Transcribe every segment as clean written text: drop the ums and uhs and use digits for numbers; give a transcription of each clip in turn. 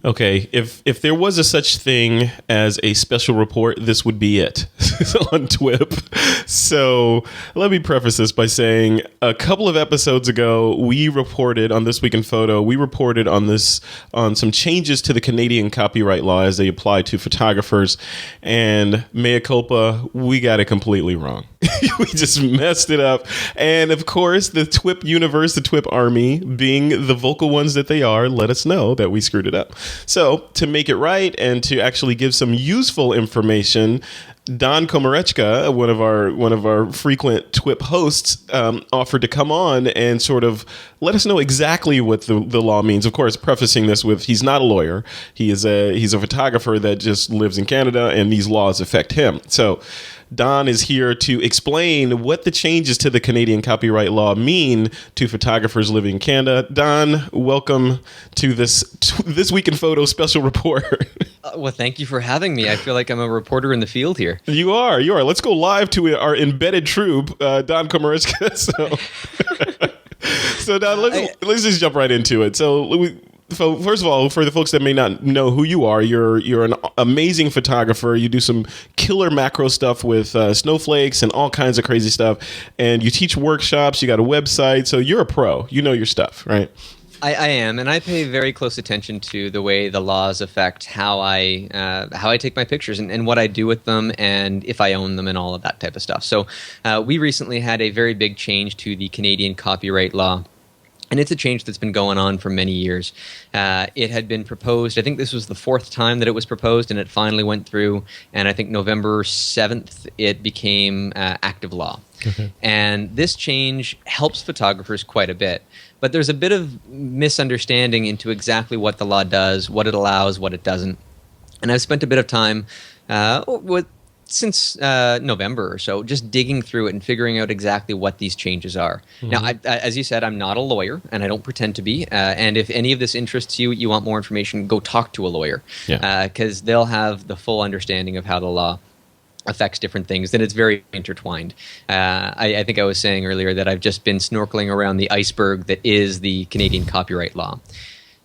Okay, if there was a such thing as a special report, this would be it on TWIP. So let me preface this by saying a couple of episodes ago, we reported on This Week in Photo, we reported on some changes to the Canadian copyright law as they apply to photographers. And mea culpa, we got it completely wrong. We just messed it up. And of course, the TWIP universe, the TWIP army, being the vocal ones that they are, let us know that we screwed it up. So to make it right and to actually give some useful information, Don Komarechka, one of our frequent TWIP hosts, offered to come on and sort of let us know exactly what the law means. Of course, prefacing this with he's not a lawyer. He's a photographer that just lives in Canada, and these laws affect him. So Don is here to explain what the changes to the Canadian copyright law mean to photographers living in Canada. Don, welcome to this Week in Photo special report. Well, thank you for having me. I feel like I'm a reporter in the field here. You are. Let's go live to our embedded troop, Don Komarechka. So Don, let's just jump right into it. So first of all, for the folks that may not know who you are, you're an amazing photographer. You do some killer macro stuff with snowflakes and all kinds of crazy stuff. And you teach workshops. You got a website. So you're a pro. You know your stuff, right? I am, and I pay very close attention to the way the laws affect how I take my pictures and what I do with them, and if I own them, and all of that type of stuff. So we recently had a very big change to the Canadian copyright law. And it's a change that's been going on for many years. It had been proposed, I think this was the fourth time that it was proposed, and it finally went through. And I think November 7th, it became active law. Okay. And this change helps photographers quite a bit. But there's a bit of misunderstanding into exactly what the law does, what it allows, what it doesn't. And I've spent a bit of time since November or so, just digging through it and figuring out exactly what these changes are. Mm-hmm. Now, as you said, I'm not a lawyer, and I don't pretend to be. And if any of this interests you, you want more information, go talk to a lawyer, because they'll have the full understanding of how the law affects different things, and it's very intertwined. I think I was saying earlier that I've just been snorkeling around the iceberg that is the Canadian copyright law.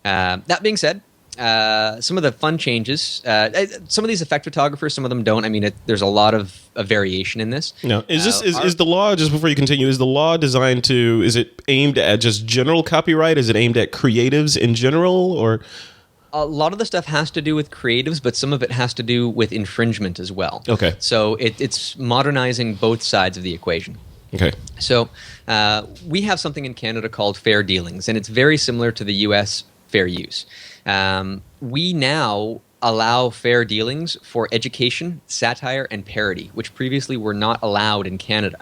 That being said, some of the fun changes, some of these affect photographers, some of them don't. I mean, there's a lot of variation in this. No, is the law, just before you continue, is the law designed to, is it aimed at just general copyright? Is it aimed at creatives in general, or? A lot of the stuff has to do with creatives, but some of it has to do with infringement as well. Okay. So it's modernizing both sides of the equation. Okay. So we have something in Canada called fair dealings, and it's very similar to the U.S. fair use. We now allow fair dealings for education, satire, and parody, which previously were not allowed in Canada.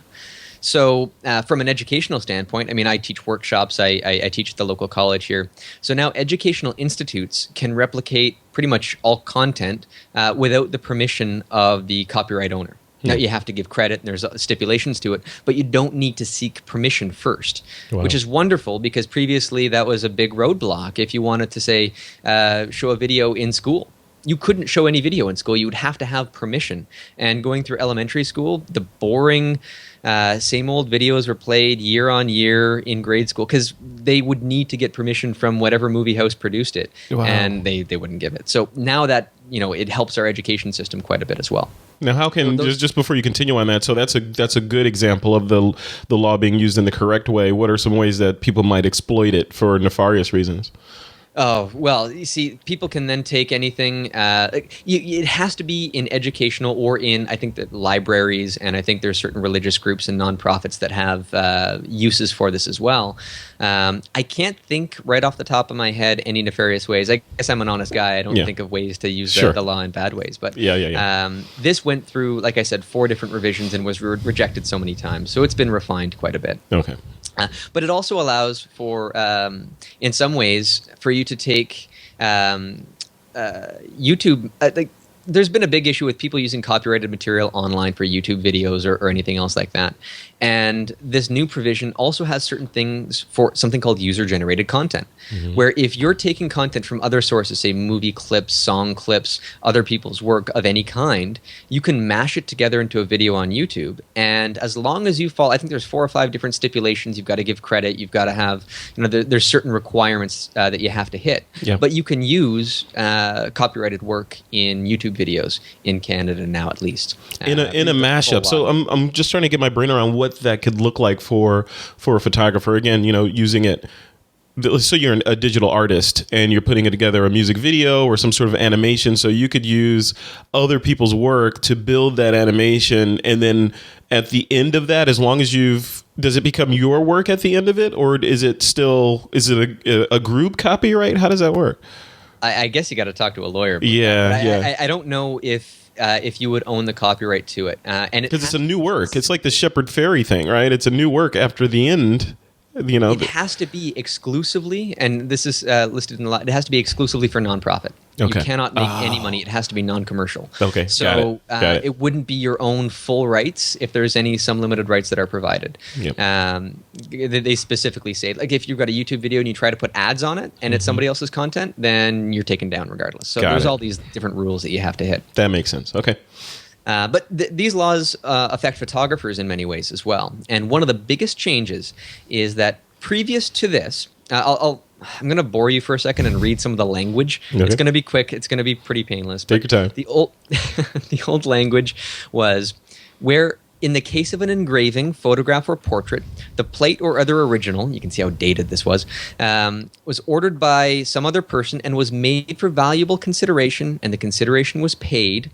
So from an educational standpoint, I mean, I teach workshops. I teach at the local college here. So now educational institutes can replicate pretty much all content without the permission of the copyright owner. Now, you have to give credit, and there's stipulations to it, but you don't need to seek permission first, which is wonderful, because previously that was a big roadblock. If you wanted to, say, show a video in school, you couldn't show any video in school. You would have to have permission. And going through elementary school, the boring, same old videos were played year on year in grade school, because they would need to get permission from whatever movie house produced it, and they wouldn't give it. So now that, it helps our education system quite a bit as well. Now, how can, just before you continue on that, so that's a good example of the law being used in the correct way. What are some ways that people might exploit it for nefarious reasons? Oh, well, you see, people can then take anything. It has to be in educational or in, I think, the libraries, and I think there's certain religious groups and nonprofits that have uses for this as well. I can't think right off the top of my head any nefarious ways. I guess I'm an honest guy. I don't think of ways to use the law in bad ways. But this went through, like I said, 4 different revisions and was rejected so many times. So it's been refined quite a bit. Okay. But it also allows for, in some ways, for you to take YouTube. there's been a big issue with people using copyrighted material online for YouTube videos or anything else like that. And this new provision also has certain things for something called user-generated content, where if you're taking content from other sources, say movie clips, song clips, other people's work of any kind, you can mash it together into a video on YouTube. And as long as you fall, I think there's 4 or 5 different stipulations. You've got to give credit. You've got to have, there's certain requirements that you have to hit. Yeah. But you can use copyrighted work in YouTube videos in Canada now, at least. In a mashup. So I'm just trying to get my brain around what that could look like for a photographer. Again, using it. So you're a digital artist and you're putting it together, a music video or some sort of animation. So you could use other people's work to build that animation, and then at the end of that, as long as does it become your work at the end of it, or is it a group copyright? How does that work? I guess you got to talk to a lawyer. Yeah. I don't know if you would own the copyright to it, and because it's a new work. It's like the Shepard Fairey thing, right? It's a new work after the end. It has to be exclusively, and this is listed in the law. It has to be exclusively for nonprofit. Okay. You cannot make any money. It has to be non-commercial. Okay, so got it. It wouldn't be your own full rights if there's some limited rights that are provided. Yep. They specifically say, like, if you've got a YouTube video and you try to put ads on it and it's somebody else's content, then you're taken down regardless. So there's all these different rules that you have to hit. That makes sense. Okay. But these laws affect photographers in many ways as well. And one of the biggest changes is that previous to this, I'm going to bore you for a second and read some of the language. Okay. It's going to be quick. It's going to be pretty painless. Take your time. The old language was where, in the case of an engraving, photograph, or portrait, the plate or other original, you can see how dated this was ordered by some other person and was made for valuable consideration, and the consideration was paid,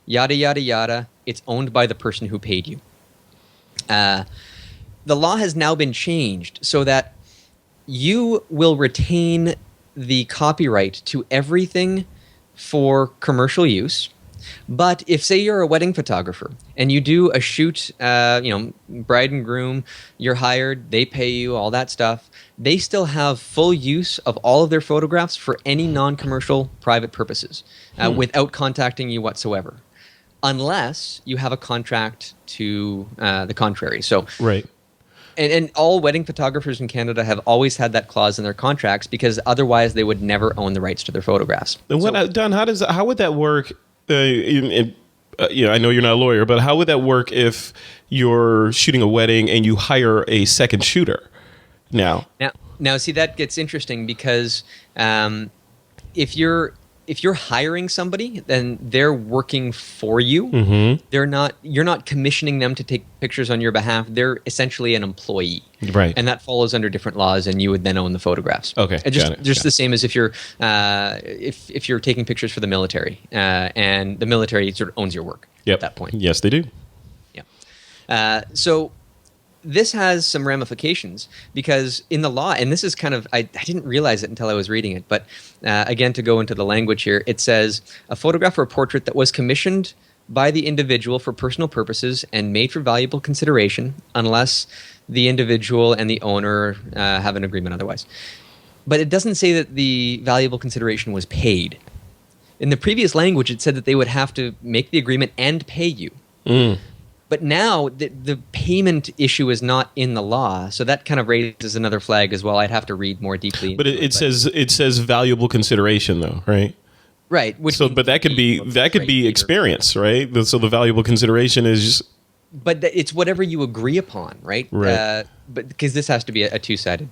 yada, yada, yada, it's owned by the person who paid you. The law has now been changed so that you will retain the copyright to everything for commercial use. But if, say, you're a wedding photographer and you do a shoot, bride and groom, you're hired, they pay you, all that stuff, they still have full use of all of their photographs for any non-commercial private purposes without contacting you whatsoever, unless you have a contract to the contrary. So, right. And all wedding photographers in Canada have always had that clause in their contracts, because otherwise they would never own the rights to their photographs. And Don, how would that work? I know you're not a lawyer, but how would that work if you're shooting a wedding and you hire a second shooter? Now, see, that gets interesting, because if you're hiring somebody, then they're working for you. Mm-hmm. You're not commissioning them to take pictures on your behalf. They're essentially an employee, right? And that follows under different laws, and you would then own the photographs. Okay, and just the same as if you're if you're taking pictures for the military, and the military sort of owns your work at that point. Yes, they do. Yeah. So this has some ramifications, because in the law, and this is kind of, I didn't realize it until I was reading it, but again, to go into the language here, it says a photograph or portrait that was commissioned by the individual for personal purposes and made for valuable consideration, unless the individual and the owner have an agreement otherwise. But it doesn't say that the valuable consideration was paid. In the previous language, it said that they would have to make the agreement and pay you. Mm. But now the payment issue is not in the law, so that kind of raises another flag as well. I'd have to read more deeply. But it says valuable consideration, though, right? Right. But that could be experience, right? So the valuable consideration is just. But it's whatever you agree upon, right? Right. But because this has to be a two-sided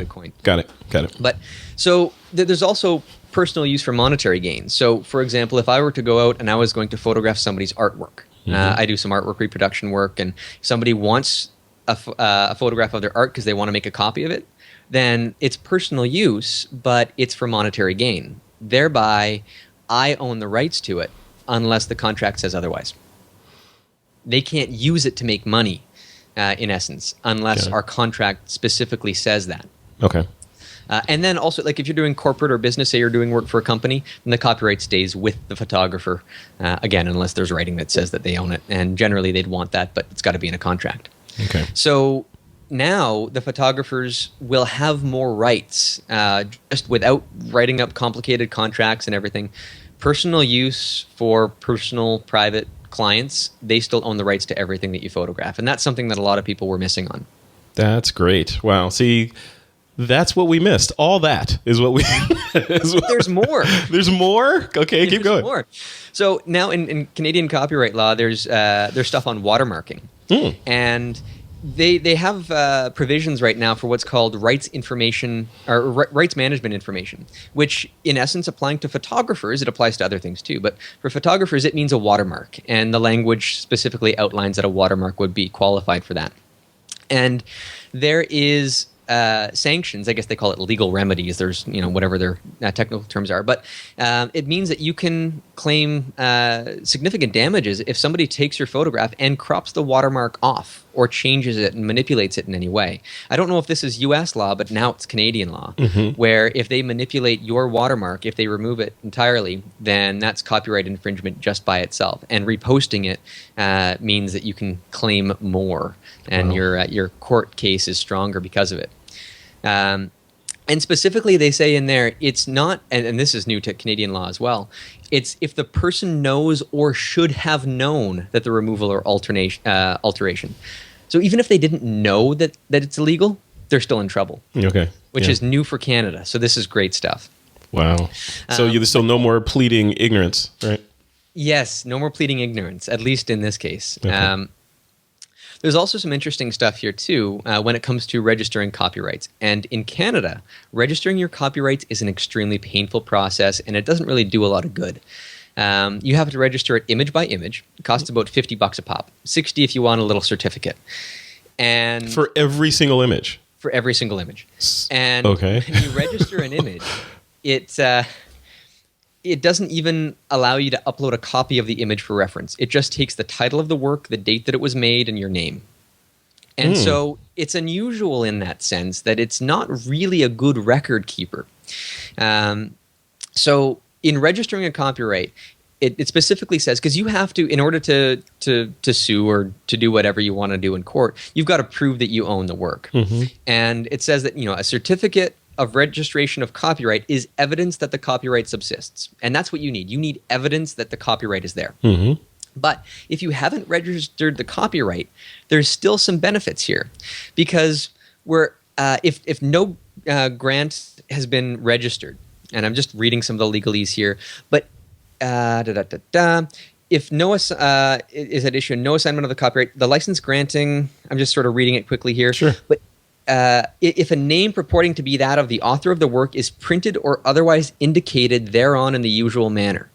coin. Got it. But so there's also personal use for monetary gain. So, for example, if I were to go out and I was going to photograph somebody's artwork. Mm-hmm. I do some artwork reproduction work, and if somebody wants a photograph of their art because they want to make a copy of it, then it's personal use, but it's for monetary gain. Thereby, I own the rights to it unless the contract says otherwise. They can't use it to make money, in essence, unless our contract specifically says that. Okay. And then also, like if you're doing corporate or business, say you're doing work for a company, then the copyright stays with the photographer, again, unless there's writing that says that they own it. And generally they'd want that, but it's got to be in a contract. Okay. So now the photographers will have more rights, just without writing up complicated contracts and everything. personal use for personal, private clients, they still own the rights to everything that you photograph. And that's something that a lot of people were missing on. That's great. Wow. See, that's what we missed. All that is what we... There's more. There's more? Okay, keep going. More. So now in Canadian copyright law, there's stuff on watermarking. And they have provisions right now for what's called rights information or rights management information, which in essence, applying to photographers, it applies to other things too. But for photographers, it means a watermark. And the language specifically outlines that a watermark would be qualified for that. And there is sanctions. I guess they call it legal remedies. There's, whatever their technical terms are. But it means that you can claim significant damages if somebody takes your photograph and crops the watermark off or changes it and manipulates it in any way. I don't know if this is U.S. law, but now it's Canadian law, where if they manipulate your watermark, if they remove it entirely, then that's copyright infringement just by itself. And reposting it means that you can claim more, and your court case is stronger because of it. And specifically, they say in there, it's not, and this is new to Canadian law as well, it's if the person knows or should have known that the removal or alteration. So even if they didn't know that it's illegal, they're still in trouble. Okay. Which is new for Canada. So this is great stuff. Wow. So no more pleading ignorance, right? Yes, no more pleading ignorance, at least in this case. Okay. There's also some interesting stuff here, too, when it comes to registering copyrights. And in Canada, registering your copyrights is an extremely painful process, and it doesn't really do a lot of good. You have to register it image by image. It costs about $50 a pop, $60 if you want a little certificate. And for every single image? For every single image. And when you register an image, it doesn't even allow you to upload a copy of the image for reference. It just takes the title of the work, the date that it was made, and your name. And so it's unusual in that sense that it's not really a good record keeper. So in registering a copyright, it specifically says, because you have to, in order to sue or to do whatever you want to do in court, you've got to prove that you own the work. And it says that, a certificate of registration of copyright is evidence that the copyright subsists. And that's what you need. You need evidence that the copyright is there. But if you haven't registered the copyright, there's still some benefits here. Because if no grant has been registered, and I'm just reading some of the legalese here, but if no is at issue, no assignment of the copyright, the license granting, I'm just sort of reading it quickly here. Sure. But if a name purporting to be that of the author of the work is printed or otherwise indicated thereon in the usual manner,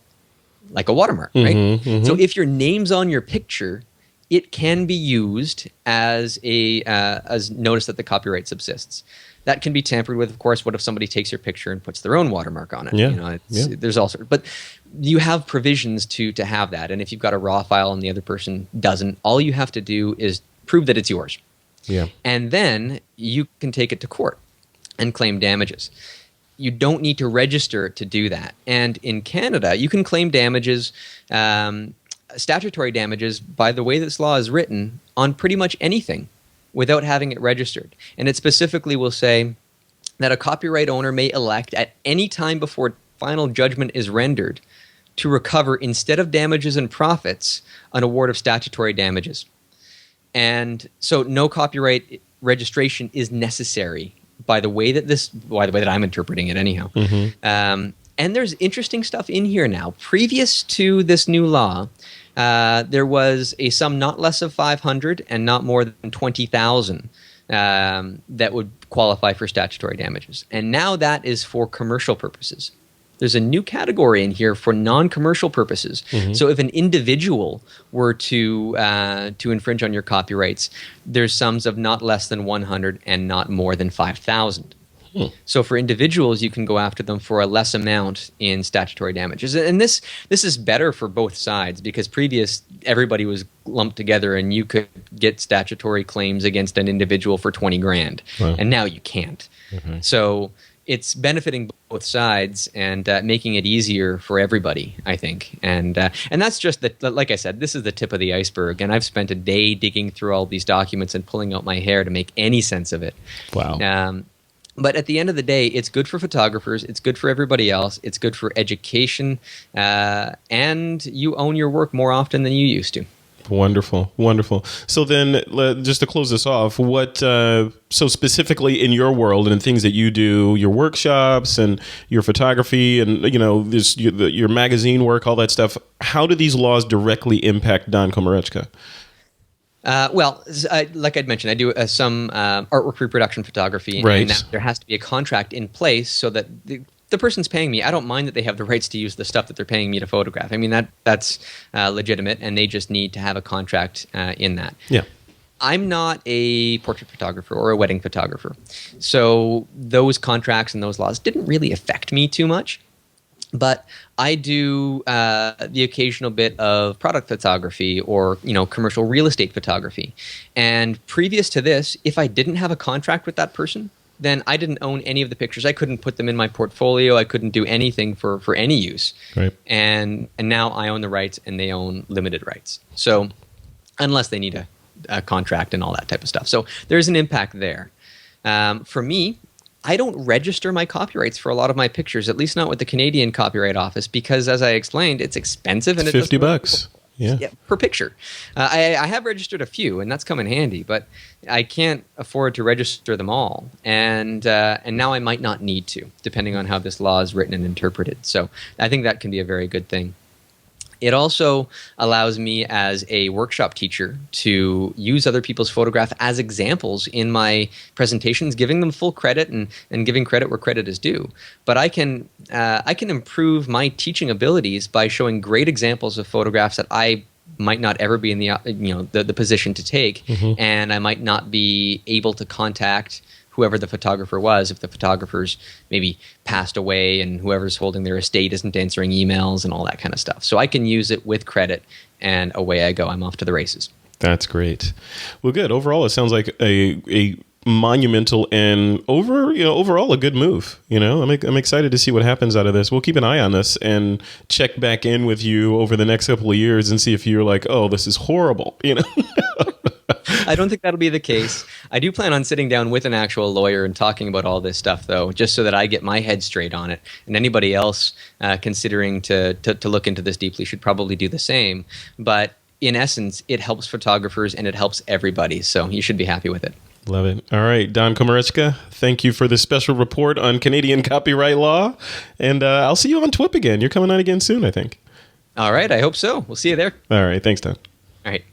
like a watermark, right? So if your name's on your picture, it can be used as as notice that the copyright subsists. That can be tampered with, of course. What if somebody takes your picture and puts their own watermark on it? There's also, but you have provisions to have that. And if you've got a raw file and the other person doesn't, all you have to do is prove that it's yours. And then you can take it to court and claim damages. You don't need to register to do that. And in Canada, you can claim damages, statutory damages, by the way this law is written, on pretty much anything without having it registered. And it specifically will say that a copyright owner may elect at any time before final judgment is rendered to recover, instead of damages and profits, an award of statutory damages. And so no copyright registration is necessary by the way that I'm interpreting it anyhow. And there's interesting stuff in here now. Previous to this new law, there was a sum not less of $500 and not more than $20,000 that would qualify for statutory damages. And now that is for commercial purposes. There's a new category in here for non-commercial purposes. So if an individual were to infringe on your copyrights, there's sums of not less than $100 and not more than $5,000. So for individuals, you can go after them for a less amount in statutory damages. And this is better for both sides, because previous everybody was lumped together and you could get statutory claims against an individual for $20,000. Wow. And now you can't. So it's benefiting both sides and making it easier for everybody, I think. And that's just, like I said, this is the tip of the iceberg. And I've spent a day digging through all these documents and pulling out my hair to make any sense of it. Wow. But at the end of the day, it's good for photographers. It's good for everybody else. It's good for education. And you own your work more often than you used to. Wonderful, wonderful. So then, just to close this off, so specifically in your world and things that you do, your workshops and your photography and, your magazine work, all that stuff, how do these laws directly impact Don Komarechka? Like I'd mentioned, I do some artwork reproduction photography, right. And there has to be a contract in place so that the person's paying me. I don't mind that they have the rights to use the stuff that they're paying me to photograph. I mean, that's legitimate, and they just need to have a contract in that. Yeah. I'm not a portrait photographer or a wedding photographer, so those contracts and those laws didn't really affect me too much. But I do the occasional bit of product photography or commercial real estate photography. And previous to this, if I didn't have a contract with that person, then I didn't own any of the pictures. I couldn't put them in my portfolio. I couldn't do anything for any use. Right. And now I own the rights and they own limited rights. So unless they need a contract and all that type of stuff. So there's an impact there. For me, I don't register my copyrights for a lot of my pictures, at least not with the Canadian Copyright Office, because as I explained, it's expensive and it's $50. Yeah, per picture. I have registered a few, and that's come in handy, but I can't afford to register them all, and now I might not need to, depending on how this law is written and interpreted. So I think that can be a very good thing. It also allows me as a workshop teacher to use other people's photographs as examples in my presentations, giving them full credit and giving credit where credit is due. But I can improve my teaching abilities by showing great examples of photographs that I might not ever be in the position to take, and I might not be able to contact whoever the photographer was, if the photographer's maybe passed away and whoever's holding their estate isn't answering emails and all that kind of stuff. So I can use it with credit, and away I go. I'm off to the races. That's great. Well, good. Overall, it sounds like a monumental and overall a good move. I'm excited to see what happens out of this. We'll keep an eye on this and check back in with you over the next couple of years and see if you're like, oh, this is horrible. I don't think that'll be the case. I do plan on sitting down with an actual lawyer and talking about all this stuff, though, just so that I get my head straight on it. And anybody else considering to look into this deeply should probably do the same. But in essence, it helps photographers and it helps everybody. So you should be happy with it. Love it. All right, Don Komarechka, thank you for this special report on Canadian copyright law. And I'll see you on TWIP again. You're coming on again soon, I think. All right, I hope so. We'll see you there. All right, thanks, Don. All right.